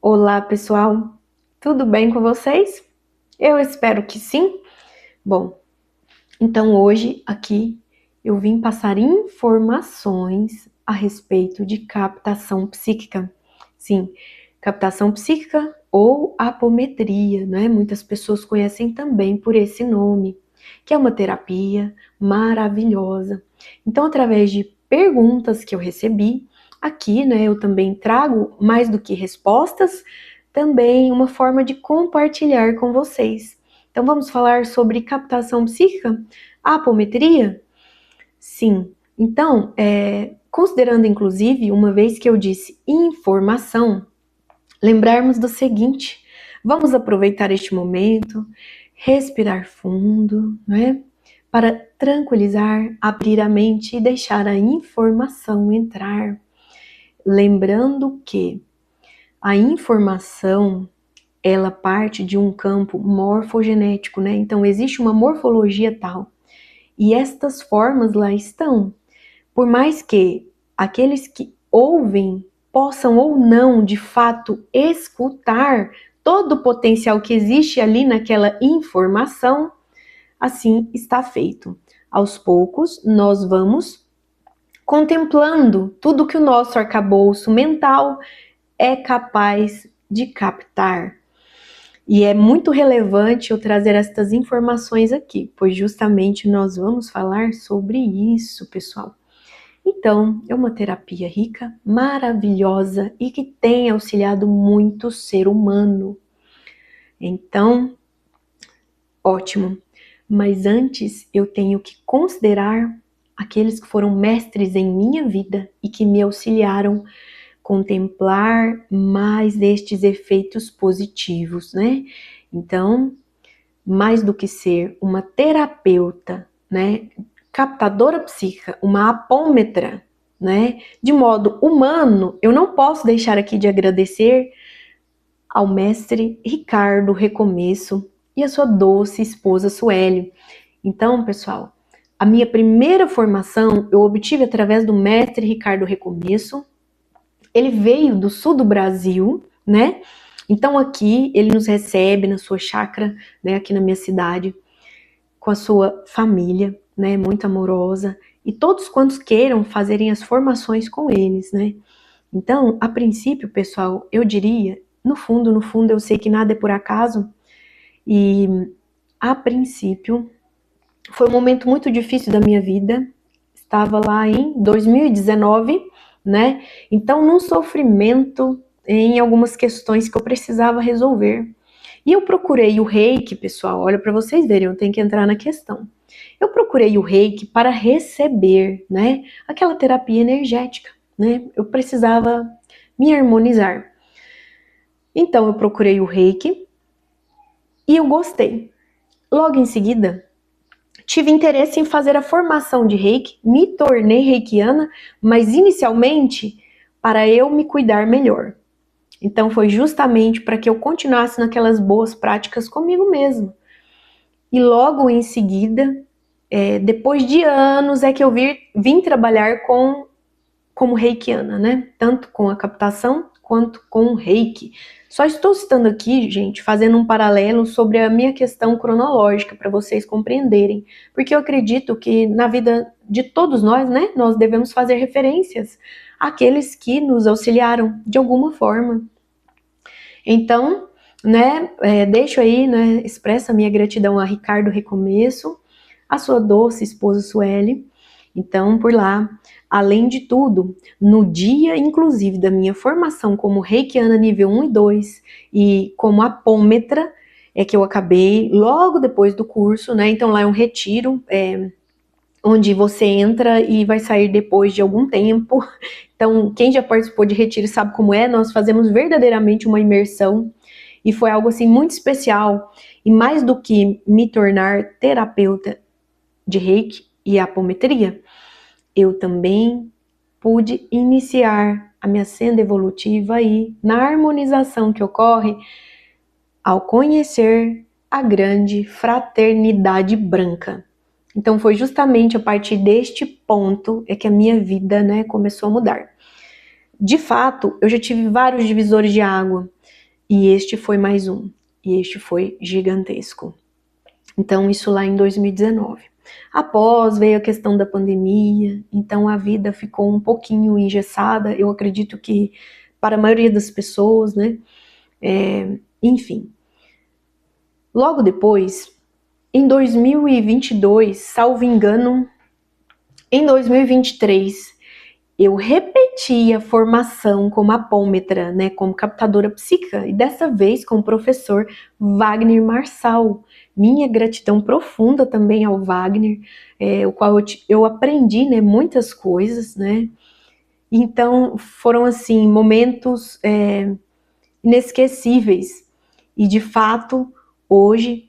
Olá, pessoal! Tudo bem com vocês? Eu espero que sim. Bom, então hoje aqui eu vim passar informações a respeito de captação psíquica. Sim, captação psíquica ou apometria, né? Muitas pessoas conhecem também por esse nome, que é uma terapia maravilhosa. Então, através de perguntas que eu recebi, aqui, né, eu também trago mais do que respostas, também uma forma de compartilhar com vocês. Então, vamos falar sobre captação psíquica? Apometria? Sim. Então, considerando inclusive, uma vez que eu disse informação, lembrarmos do seguinte: vamos aproveitar este momento, respirar fundo, né? Para tranquilizar, abrir a mente e deixar a informação entrar. Lembrando que a informação, ela parte de um campo morfogenético, né? Então, existe uma morfologia tal. E estas formas lá estão. Por mais que aqueles que ouvem possam ou não, de fato, escutar todo o potencial que existe ali naquela informação, assim está feito. Aos poucos, nós vamos contemplando tudo que o nosso arcabouço mental é capaz de captar. E é muito relevante eu trazer estas informações aqui, pois justamente nós vamos falar sobre isso, pessoal. Então, é uma terapia rica, maravilhosa e que tem auxiliado muito o ser humano. Então, ótimo. Mas antes eu tenho que considerar aqueles que foram mestres em minha vida e que me auxiliaram contemplar mais destes efeitos positivos, né? Então, mais do que ser uma terapeuta, né, captadora psíquica, uma apômetra, né, de modo humano, eu não posso deixar aqui de agradecer ao mestre Ricardo Recomeço e a sua doce esposa Sueli. Então, pessoal, a minha primeira formação eu obtive através do mestre Ricardo Recomeço. Ele veio do sul do Brasil, né? Então aqui ele nos recebe na sua chácara, né, aqui na minha cidade, com a sua família, né, muito amorosa, e todos quantos queiram fazerem as formações com eles, né? Então, a princípio, pessoal, eu diria, no fundo, eu sei que nada é por acaso, e a princípio foi um momento muito difícil da minha vida. Estava lá em 2019, né? Então, num sofrimento em algumas questões que eu precisava resolver. E eu procurei o Reiki, pessoal, olha para vocês verem, eu tenho que entrar na questão. Eu procurei o Reiki para receber, né, aquela terapia energética, né? Eu precisava me harmonizar. Então eu procurei o Reiki e eu gostei. Logo em seguida, tive interesse em fazer a formação de Reiki, me tornei reikiana, mas inicialmente para eu me cuidar melhor. Então foi justamente para que eu continuasse naquelas boas práticas comigo mesma. E logo em seguida, depois de anos, é que eu vim trabalhar como reikiana, né? Tanto com a captação quanto com o reiki. Só estou citando aqui, gente, fazendo um paralelo sobre a minha questão cronológica, para vocês compreenderem. Porque eu acredito que na vida de todos nós, né, nós devemos fazer referências àqueles que nos auxiliaram de alguma forma. Então, né, deixo aí, né, expresso a minha gratidão a Ricardo Recomeço, a sua doce esposa Sueli. Então, por lá, além de tudo, no dia, inclusive, da minha formação como reikiana nível 1 e 2 e como apômetra, é que eu acabei logo depois do curso, né? Então lá é um retiro, onde você entra e vai sair depois de algum tempo. Então, quem já participou de retiro sabe como é, nós fazemos verdadeiramente uma imersão, e foi algo assim muito especial, e mais do que me tornar terapeuta de Reiki e apometria, eu também pude iniciar a minha senda evolutiva aí na harmonização que ocorre ao conhecer a grande fraternidade branca. Então foi justamente a partir deste ponto é que a minha vida, né, começou a mudar. de fato, eu já tive vários divisores de água, e este foi mais um, e este foi gigantesco. Então, isso lá em 2019. Após veio a questão da pandemia, então a vida ficou um pouquinho engessada, eu acredito que para a maioria das pessoas, né? Enfim. Logo depois, em 2022, salvo engano, em 2023, eu repeti a formação como apômetra, né, como captadora psíquica, e dessa vez com o professor Wagner Marçal. Minha gratidão profunda também ao Wagner, o qual eu aprendi, né, muitas coisas, né. Então foram assim momentos inesquecíveis, e de fato hoje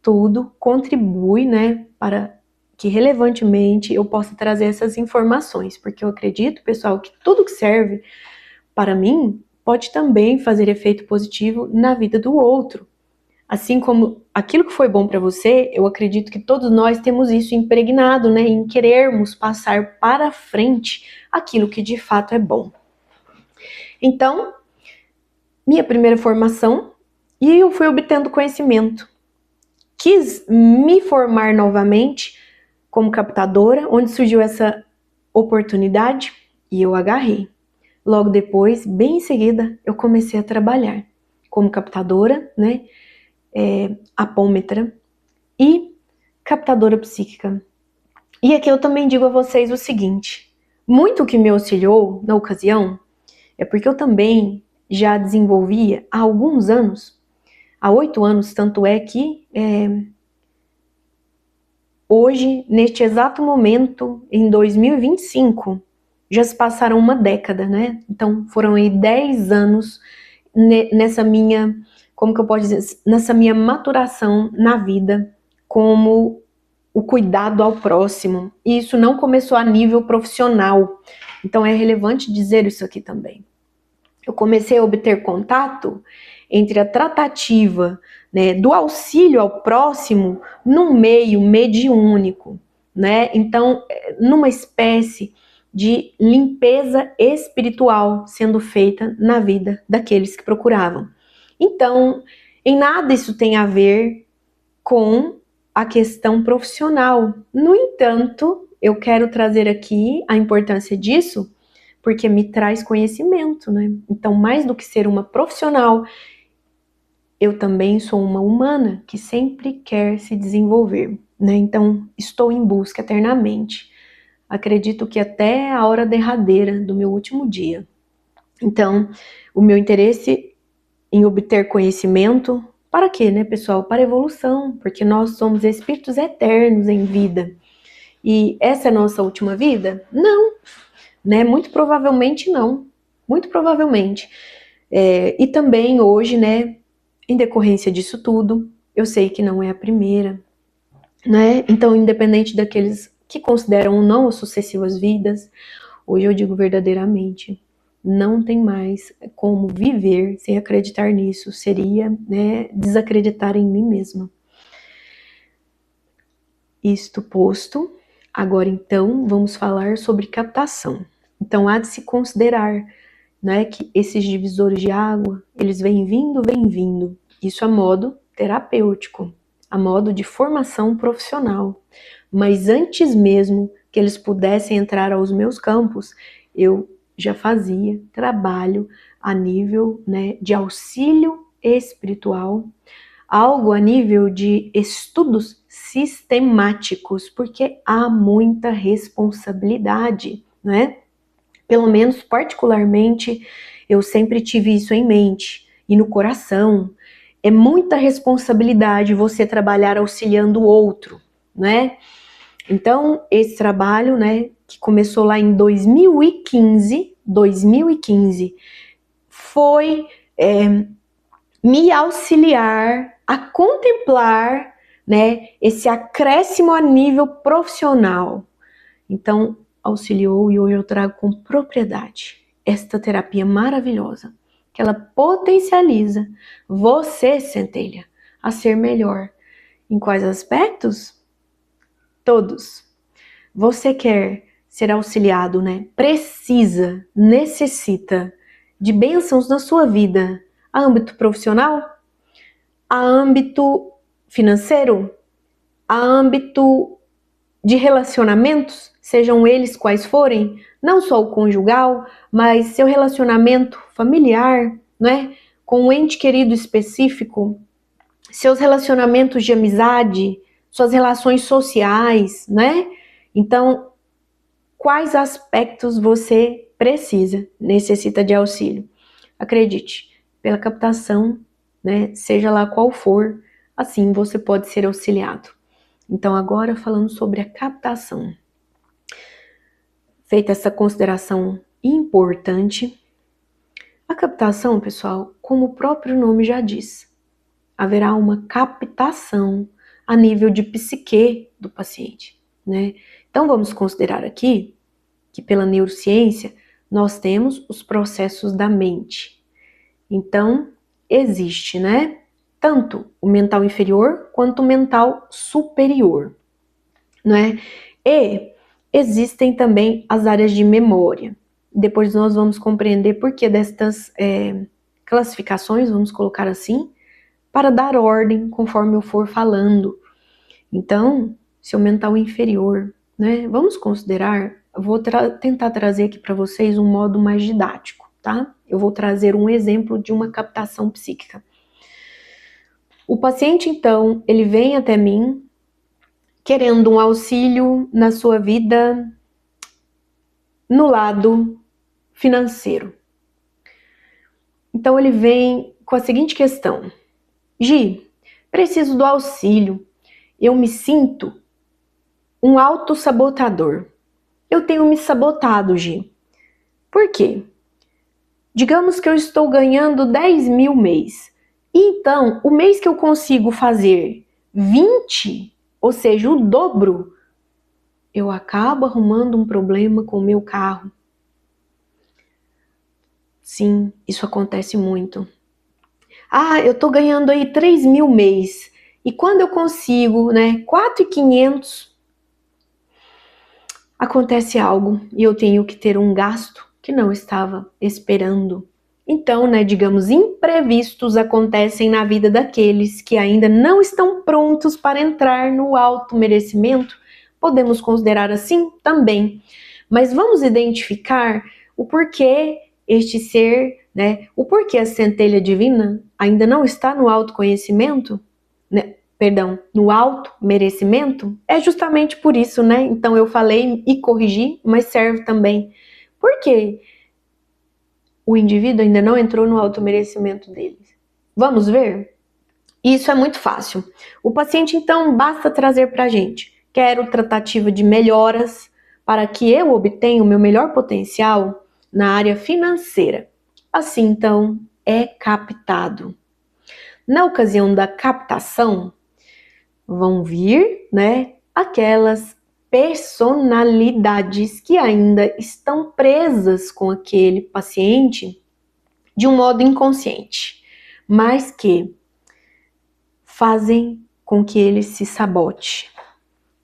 tudo contribui, né, para que relevantemente eu possa trazer essas informações, porque eu acredito, pessoal, que tudo que serve para mim pode também fazer efeito positivo na vida do outro. Assim como aquilo que foi bom para você, eu acredito que todos nós temos isso impregnado, né, em querermos passar para frente aquilo que de fato é bom. Então, minha primeira formação, e eu fui obtendo conhecimento. Quis me formar novamente como captadora, onde surgiu essa oportunidade e eu agarrei. Logo depois, bem em seguida, eu comecei a trabalhar como captadora, né, apômetra e captadora psíquica. E aqui eu também digo a vocês o seguinte: muito que me auxiliou na ocasião é porque eu também já desenvolvia há alguns anos, há 8 anos, tanto é que hoje, neste exato momento, em 2025, já se passaram uma década, né? Então, foram aí 10 anos nessa minha, como que eu posso dizer, nessa minha maturação na vida, como o cuidado ao próximo. E isso não começou a nível profissional. Então, é relevante dizer isso aqui também. Eu comecei a obter contato entre a tratativa, né, do auxílio ao próximo num meio mediúnico, né? Então, numa espécie de limpeza espiritual sendo feita na vida daqueles que procuravam. Então, em nada isso tem a ver com a questão profissional. No entanto, eu quero trazer aqui a importância disso porque me traz conhecimento, né? Então, mais do que ser uma profissional, eu também sou uma humana que sempre quer se desenvolver, né? Então, estou em busca eternamente. Acredito que até a hora derradeira do meu último dia. Então, o meu interesse em obter conhecimento, para quê, né, pessoal? Para evolução, porque nós somos espíritos eternos em vida. E essa é a nossa última vida? Não, né? Muito provavelmente não. Muito provavelmente. E também hoje, né, em decorrência disso tudo, eu sei que não é a primeira, né? Então, independente daqueles que consideram ou não as sucessivas vidas, hoje eu digo verdadeiramente, não tem mais como viver sem acreditar nisso. Seria, né, desacreditar em mim mesma. Isto posto, agora então vamos falar sobre captação. Então há de se considerar, né, que esses divisores de água, eles vêm vindo, isso a modo terapêutico, a modo de formação profissional. Mas antes mesmo que eles pudessem entrar aos meus campos, eu já fazia trabalho a nível, né, de auxílio espiritual, algo a nível de estudos sistemáticos, porque há muita responsabilidade, né? Pelo menos particularmente, eu sempre tive isso em mente e no coração. É muita responsabilidade você trabalhar auxiliando o outro, né? Então, esse trabalho, né, que começou lá em 2015, foi me auxiliar a contemplar, né, esse acréscimo a nível profissional. Então, auxiliou, e hoje eu trago com propriedade esta terapia maravilhosa, que ela potencializa você, centelha, a ser melhor. Em quais aspectos? Todos. Você quer ser auxiliado, né? Precisa, necessita de bênçãos na sua vida, a âmbito profissional, a âmbito financeiro, a âmbito de relacionamentos, sejam eles quais forem, não só o conjugal, mas seu relacionamento familiar, né? Com um ente querido específico, seus relacionamentos de amizade, suas relações sociais, né? Então, quais aspectos você precisa, necessita de auxílio? Acredite, pela captação, né? Seja lá qual for, assim você pode ser auxiliado. Então, agora falando sobre a captação. Feita essa consideração importante, a captação, pessoal, como o próprio nome já diz, haverá uma captação a nível de psique do paciente, né? Então, vamos considerar aqui que pela neurociência nós temos os processos da mente. Então, existe, né? Tanto o mental inferior quanto o mental superior, né? E existem também as áreas de memória. Depois nós vamos compreender por que destas classificações, vamos colocar assim, para dar ordem conforme eu for falando. Então, seu mental inferior, né? Vamos considerar, vou tentar trazer aqui para vocês um modo mais didático, tá? Eu vou trazer um exemplo de uma captação psíquica. O paciente, então, ele vem até mim querendo um auxílio na sua vida no lado financeiro. Então, ele vem com a seguinte questão: Gi, preciso do auxílio. Eu me sinto um autossabotador. Eu tenho me sabotado, Gi. Por quê? Digamos que eu estou ganhando 10 mil mês. Então, o mês que eu consigo fazer 20, ou seja, o dobro, eu acabo arrumando um problema com o meu carro. Sim, isso acontece muito. Ah, eu tô ganhando aí 3 mil mês. E quando eu consigo, né, 4.500, acontece algo e eu tenho que ter um gasto que não estava esperando. Então, né, digamos, imprevistos acontecem na vida daqueles que ainda não estão prontos para entrar no auto-merecimento. Podemos considerar assim também. Mas vamos identificar o porquê este ser, né, o porquê a centelha divina ainda não está no autoconhecimento, né, perdão, no auto-merecimento. É justamente por isso, né? Então eu falei e corrigi, mas serve também. Por quê? O indivíduo ainda não entrou no auto-merecimento dele. Vamos ver? Isso é muito fácil. O paciente, então, basta trazer para a gente: quero tratativa de melhoras para que eu obtenha o meu melhor potencial na área financeira. Assim, então, é captado. Na ocasião da captação, vão vir, né, aquelas personalidades que ainda estão presas com aquele paciente de um modo inconsciente, mas que fazem com que ele se sabote.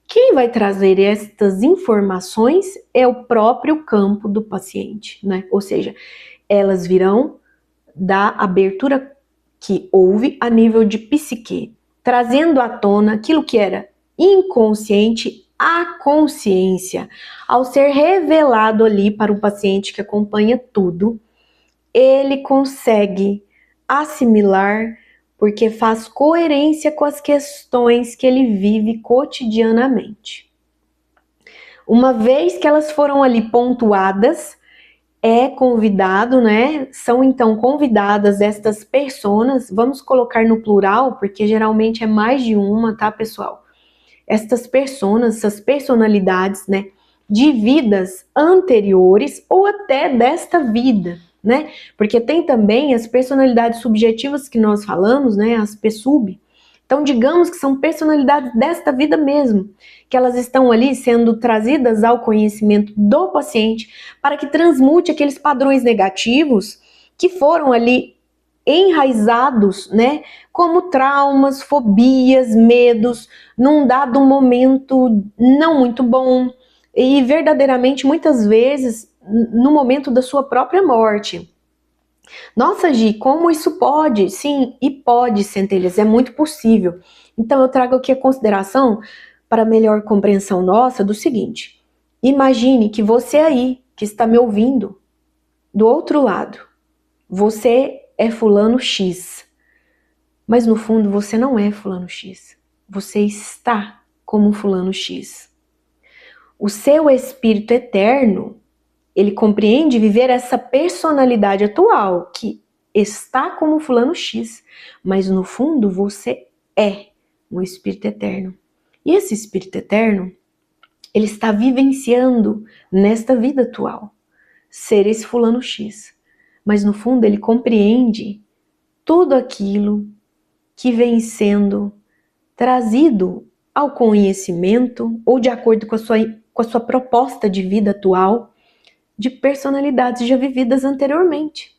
Quem vai trazer estas informações é o próprio campo do paciente, né? Ou seja, elas virão da abertura que houve a nível de psique, trazendo à tona aquilo que era inconsciente à consciência. Ao ser revelado ali para o paciente que acompanha tudo, ele consegue assimilar porque faz coerência com as questões que ele vive cotidianamente. Uma vez que elas foram ali pontuadas, é convidado, né? São então convidadas estas personas, vamos colocar no plural, porque geralmente é mais de uma, tá, pessoal? Estas personas, essas personalidades, né? De vidas anteriores ou até desta vida, né? Porque tem também as personalidades subjetivas que nós falamos, né? As PSUB. Então, digamos que são personalidades desta vida mesmo, que elas estão ali sendo trazidas ao conhecimento do paciente para que transmute aqueles padrões negativos que foram ali enraizados, né, como traumas, fobias, medos, num dado momento não muito bom, e verdadeiramente muitas vezes no momento da sua própria morte. Nossa, Gi, como isso pode? Sim, e pode, centelhas, é muito possível. Então eu trago aqui a consideração para melhor compreensão nossa do seguinte: imagine que você aí, que está me ouvindo, do outro lado, você é fulano X, mas no fundo você não é fulano X. Você está como fulano X. O seu espírito eterno, ele compreende viver essa personalidade atual, que está como fulano X, mas no fundo você é um espírito eterno. E esse espírito eterno, ele está vivenciando nesta vida atual ser esse fulano X, mas no fundo ele compreende tudo aquilo que vem sendo trazido ao conhecimento ou de acordo com a sua proposta de vida atual, de personalidades já vividas anteriormente.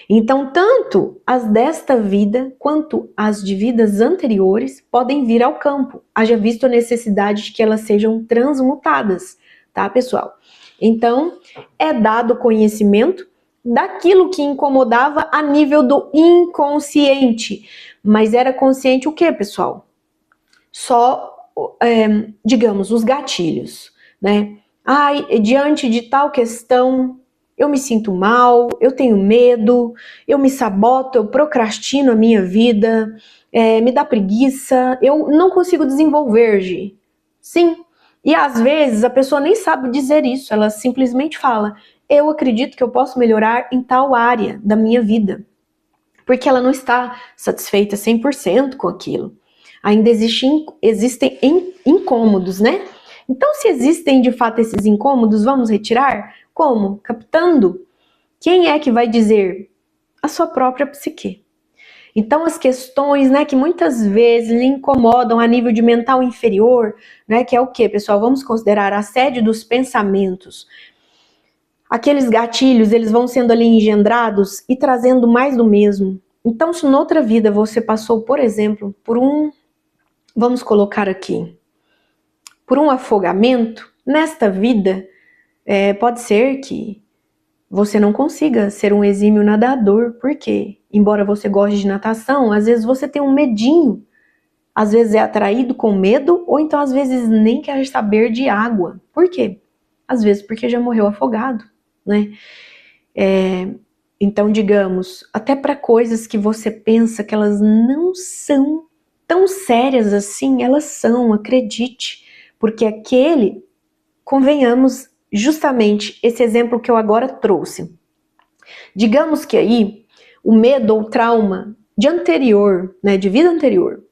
Então, tanto as desta vida quanto as de vidas anteriores podem vir ao campo, haja visto a necessidade de que elas sejam transmutadas, tá, pessoal? Então, é dado conhecimento daquilo que incomodava a nível do inconsciente. Mas era consciente o que, pessoal? Só, digamos, os gatilhos, né? Ai, diante de tal questão, eu me sinto mal, eu tenho medo, eu me saboto, eu procrastino a minha vida, me dá preguiça, eu não consigo desenvolver, Gi. Sim, e às vezes a pessoa nem sabe dizer isso, ela simplesmente fala, eu acredito que eu posso melhorar em tal área da minha vida, porque ela não está satisfeita 100% com aquilo. Ainda existem incômodos, né? Então, se existem de fato esses incômodos, vamos retirar? Como? Captando. Quem é que vai dizer? A sua própria psique. Então, as questões, né, que muitas vezes lhe incomodam a nível de mental inferior, né, que é o que, pessoal? Vamos considerar a sede dos pensamentos. Aqueles gatilhos, eles vão sendo ali engendrados e trazendo mais do mesmo. Então, se noutra vida você passou, por exemplo, por vamos colocar aqui, por um afogamento, nesta vida, pode ser que você não consiga ser um exímio nadador, porque, embora você goste de natação, às vezes você tem um medinho, às vezes é atraído com medo, ou então às vezes nem quer saber de água. Por quê? Às vezes porque já morreu afogado, né? Então, digamos, até para coisas que você pensa que elas não são tão sérias assim, elas são, acredite, porque convenhamos, justamente esse exemplo que eu agora trouxe. Digamos que aí, o medo ou trauma de anterior, né, de vida anterior,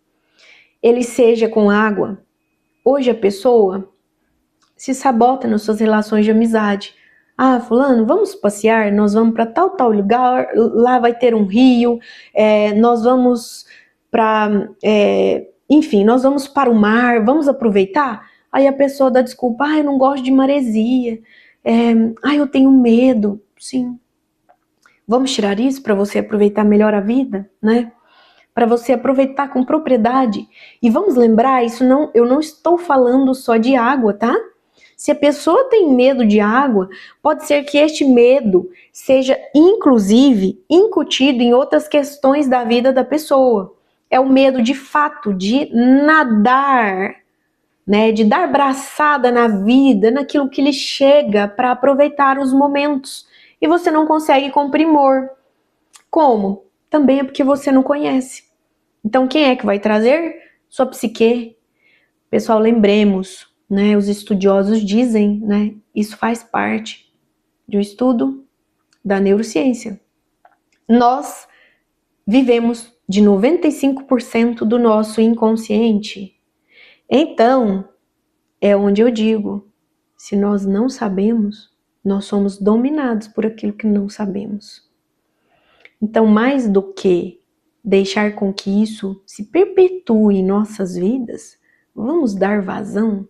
ele seja com água, hoje a pessoa se sabota nas suas relações de amizade. Ah, fulano, vamos passear, nós vamos para tal lugar, lá vai ter um rio, nós vamos para, enfim, nós vamos para o mar, vamos aproveitar? Aí a pessoa dá desculpa, eu não gosto de maresia, eu tenho medo. Sim, vamos tirar isso para você aproveitar melhor a vida, né? Para você aproveitar com propriedade. E vamos lembrar, eu não estou falando só de água, tá? Se a pessoa tem medo de água, pode ser que este medo seja, inclusive, incutido em outras questões da vida da pessoa. É o medo, de fato, de nadar, né? De dar braçada na vida, naquilo que lhe chega para aproveitar os momentos. E você não consegue com primor. Como? Também é porque você não conhece. Então, quem é que vai trazer? Sua psique. Pessoal, lembremos, né, os estudiosos dizem, né, isso faz parte de um estudo da neurociência. Nós vivemos de 95% do nosso inconsciente. Então, é onde eu digo, se nós não sabemos, nós somos dominados por aquilo que não sabemos. Então, mais do que deixar com que isso se perpetue em nossas vidas, vamos dar vazão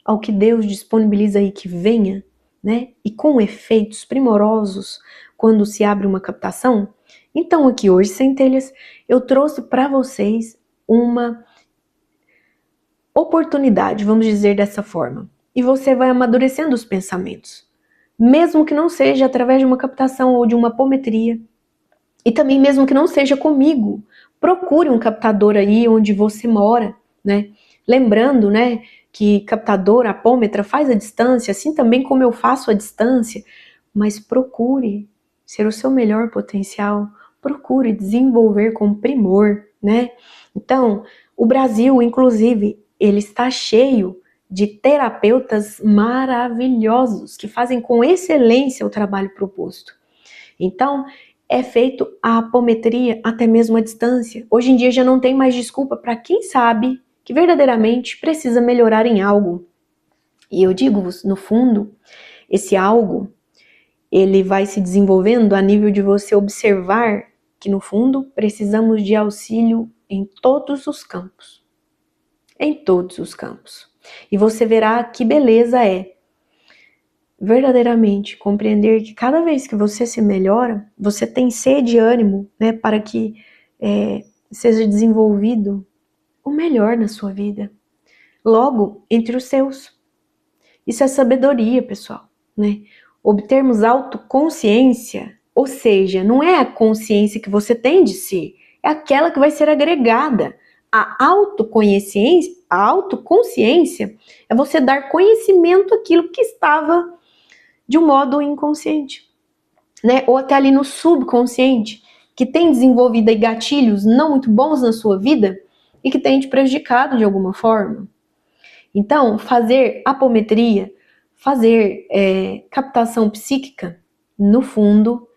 ao que Deus disponibiliza aí que venha, né? E com efeitos primorosos quando se abre uma captação. Então aqui hoje, centelhas, eu trouxe para vocês uma oportunidade, vamos dizer dessa forma. e você vai amadurecendo os pensamentos. Mesmo que não seja através de uma captação ou de uma apometria. E também mesmo que não seja comigo, procure um captador aí onde você mora, né? Lembrando, né, que captador, apômetra faz a distância, assim também como eu faço a distância, mas procure ser o seu melhor potencial, procure desenvolver com primor, né? Então, o Brasil, inclusive, ele está cheio de terapeutas maravilhosos que fazem com excelência o trabalho proposto. Então, é feito a apometria até mesmo à distância. Hoje em dia já não tem mais desculpa para quem sabe que verdadeiramente precisa melhorar em algo. E eu digo-vos, no fundo, esse algo, ele vai se desenvolvendo a nível de você observar que, no fundo, precisamos de auxílio em todos os campos. Em todos os campos. E você verá que beleza é verdadeiramente compreender que cada vez que você se melhora, você tem sede e ânimo, né, para que seja desenvolvido o melhor na sua vida. Logo, entre os seus. Isso é sabedoria, pessoal, né? Obtermos autoconsciência, ou seja, não é a consciência que você tem de si, é aquela que vai ser agregada. A autoconsciência é você dar conhecimento àquilo que estava de um modo inconsciente, né? Ou até ali no subconsciente, que tem desenvolvido aí gatilhos não muito bons na sua vida e que tem te prejudicado de alguma forma. Então, fazer apometria, fazer captação psíquica, no fundo,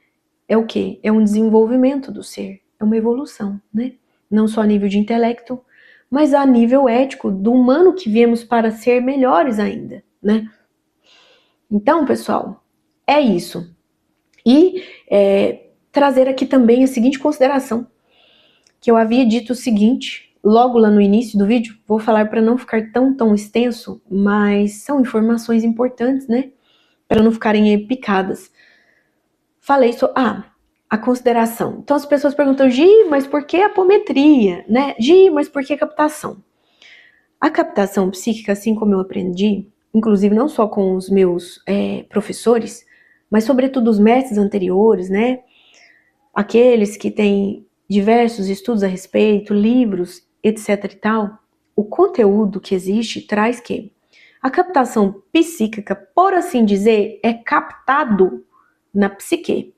é o quê? É um desenvolvimento do ser, é uma evolução, né? Não só a nível de intelecto, mas a nível ético, do humano que viemos para ser melhores ainda, né? Então, pessoal, é isso. E trazer aqui também a seguinte consideração, que eu havia dito o seguinte, logo lá no início do vídeo, vou falar para não ficar tão extenso, mas são informações importantes, né? Para não ficarem picadas. Falei sobre a consideração. Então as pessoas perguntam, Gi, mas por que apometria, né? Gi, mas por que captação? A captação psíquica, assim como eu aprendi, inclusive não só com os meus professores, mas sobretudo os mestres anteriores, né? Aqueles que têm diversos estudos a respeito, livros, etc e tal, o conteúdo que existe traz que a captação psíquica, por assim dizer, é captado na psique.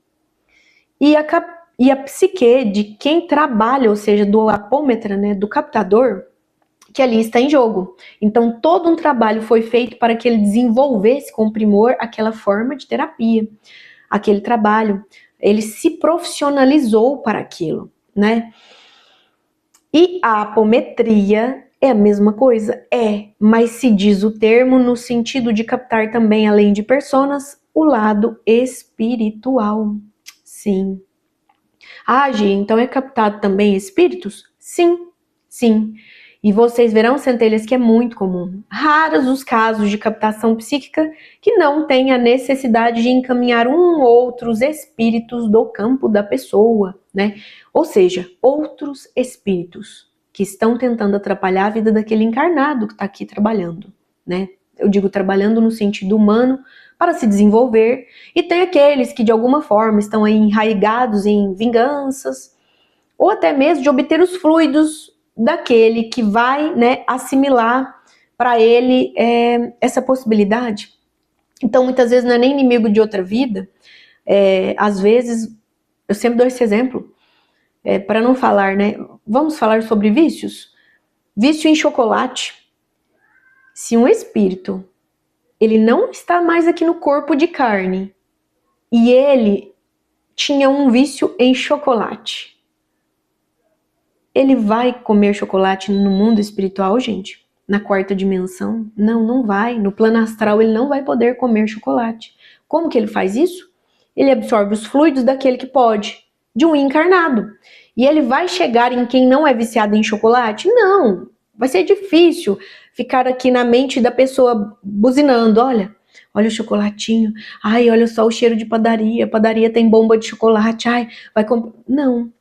E a psique de quem trabalha, ou seja, do apômetra, né, do captador, que ali está em jogo. Então, todo um trabalho foi feito para que ele desenvolvesse com primor aquela forma de terapia, aquele trabalho. Ele se profissionalizou para aquilo, né? E a apometria é a mesma coisa? Mas se diz o termo no sentido de captar também, além de personas, o lado espiritual. Sim. Gi, então é captado também espíritos? Sim, sim. E vocês verão, centelhas, que é muito comum. Raros os casos de captação psíquica que não tem a necessidade de encaminhar outros espíritos do campo da pessoa, né? Ou seja, outros espíritos que estão tentando atrapalhar a vida daquele encarnado que está aqui trabalhando, né? Eu digo trabalhando no sentido humano para se desenvolver, e tem aqueles que de alguma forma estão aí enraigados em vinganças, ou até mesmo de obter os fluidos daquele que vai, né, assimilar para ele essa possibilidade. Então, muitas vezes não é nem inimigo de outra vida. Às vezes, eu sempre dou esse exemplo, para não falar, né? Vamos falar sobre vícios? Vício em chocolate. Se um espírito, ele não está mais aqui no corpo de carne, e ele tinha um vício em chocolate, ele vai comer chocolate no mundo espiritual, gente? Na quarta dimensão? Não, não vai. No plano astral ele não vai poder comer chocolate. Como que ele faz isso? Ele absorve os fluidos daquele que pode, de um encarnado. E ele vai chegar em quem não é viciado em chocolate? Não. Vai ser difícil ficar aqui na mente da pessoa buzinando. Olha o chocolatinho. Ai, olha só o cheiro de padaria. Padaria tem bomba de chocolate. Ai, vai comprar. Não.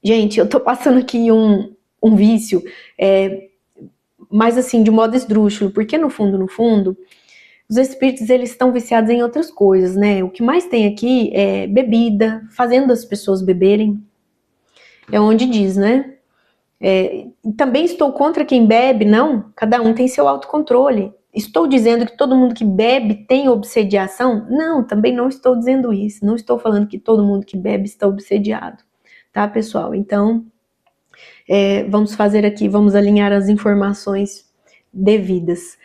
Gente, eu tô passando aqui um vício, mas assim, de modo esdrúxulo, porque no fundo, Os espíritos, eles estão viciados em outras coisas, né? O que mais tem aqui é bebida, fazendo as pessoas beberem. É onde diz, né? Também estou contra quem bebe, não. Cada um tem seu autocontrole. Estou dizendo que todo mundo que bebe tem obsediação? Não, também não estou dizendo isso. Não estou falando que todo mundo que bebe está obsediado. Tá, pessoal? Então, vamos fazer aqui, vamos alinhar as informações devidas.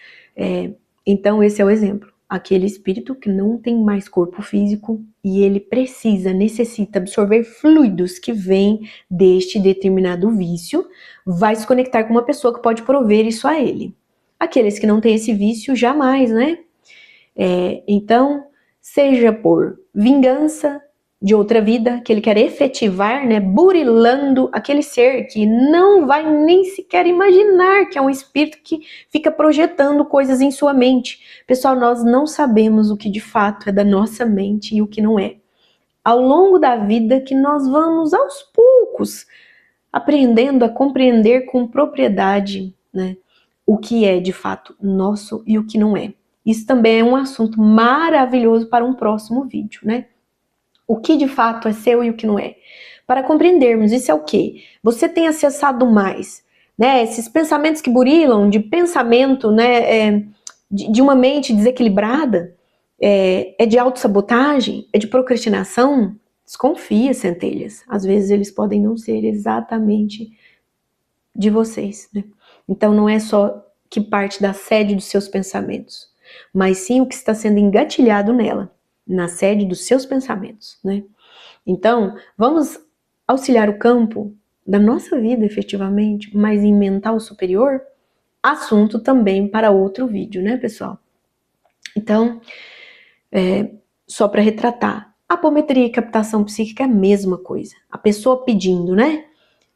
Então, esse é o exemplo. Aquele espírito que não tem mais corpo físico e ele necessita absorver fluidos que vêm deste determinado vício, vai se conectar com uma pessoa que pode prover isso a ele. Aqueles que não têm esse vício, jamais, né? Então, seja por vingança de outra vida, que ele quer efetivar, né, burilando aquele ser que não vai nem sequer imaginar que é um espírito que fica projetando coisas em sua mente. Pessoal, nós não sabemos o que de fato é da nossa mente e o que não é. Ao longo da vida que nós vamos, aos poucos, aprendendo a compreender com propriedade, né, o que é de fato nosso e o que não é. Isso também é um assunto maravilhoso para um próximo vídeo, né? O que de fato é seu e o que não é. Para compreendermos isso é o quê? Você tem acessado mais, né? Esses pensamentos que burilam, de pensamento, né? De uma mente desequilibrada, é de autossabotagem, é de procrastinação. Desconfia, centelhas. Às vezes eles podem não ser exatamente de vocês, né? Então não é só que parte da sede dos seus pensamentos, mas sim o que está sendo engatilhado nela, na sede dos seus pensamentos, né? Então, vamos auxiliar o campo da nossa vida, efetivamente, mas em mental superior? Assunto também para outro vídeo, né, pessoal? Então, só para retratar, apometria e captação psíquica é a mesma coisa. A pessoa pedindo, né?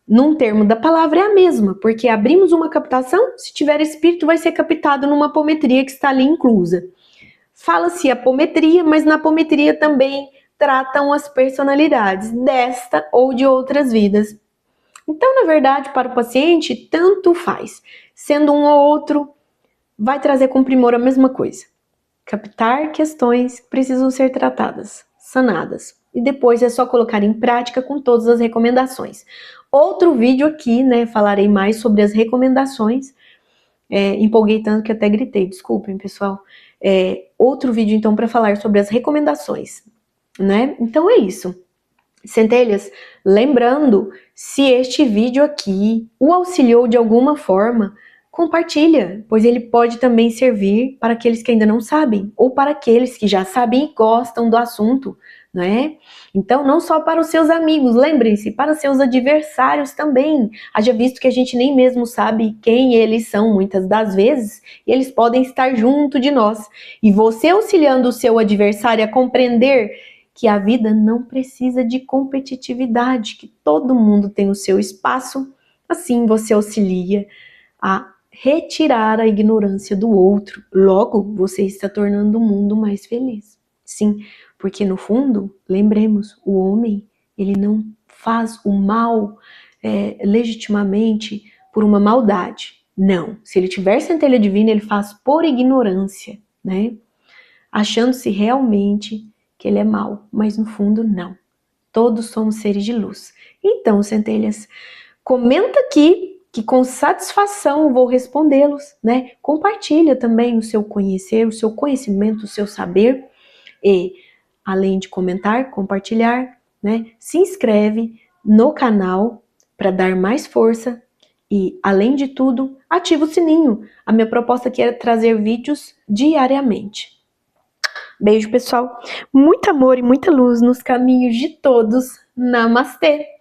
Num termo da palavra é a mesma, porque abrimos uma captação, se tiver espírito vai ser captado numa apometria que está ali inclusa. Fala-se apometria, mas na apometria também tratam as personalidades desta ou de outras vidas. Então, na verdade, para o paciente, tanto faz. Sendo um ou outro, vai trazer com primor a mesma coisa. Captar questões que precisam ser tratadas, sanadas. E depois é só colocar em prática com todas as recomendações. Outro vídeo aqui, né, falarei mais sobre as recomendações. Empolguei tanto que até gritei, desculpem, pessoal. Outro vídeo, então, para falar sobre as recomendações, né? Então é isso. Centelhas, lembrando, se este vídeo aqui o auxiliou de alguma forma, compartilha, pois ele pode também servir para aqueles que ainda não sabem, ou para aqueles que já sabem e gostam do assunto, né? Então, não só para os seus amigos, lembrem-se, para os seus adversários também. Haja visto que a gente nem mesmo sabe quem eles são muitas das vezes, e eles podem estar junto de nós. E você auxiliando o seu adversário a compreender que a vida não precisa de competitividade, que todo mundo tem o seu espaço, assim você auxilia a retirar a ignorância do outro. Logo, você está tornando o mundo mais feliz. Sim, porque no fundo, lembremos, o homem, ele não faz o mal legitimamente por uma maldade. Não, se ele tiver centelha divina, ele faz por ignorância, né? Achando-se realmente que ele é mau, mas no fundo não. Todos somos seres de luz. Então, centelhas, comenta aqui que com satisfação vou respondê-los, né? Compartilha também o seu conhecer, o seu conhecimento, o seu saber e, além de comentar, compartilhar, né? Se inscreve no canal para dar mais força e, além de tudo, ativa o sininho. A minha proposta aqui é trazer vídeos diariamente. Beijo, pessoal. Muito amor e muita luz nos caminhos de todos. Namastê!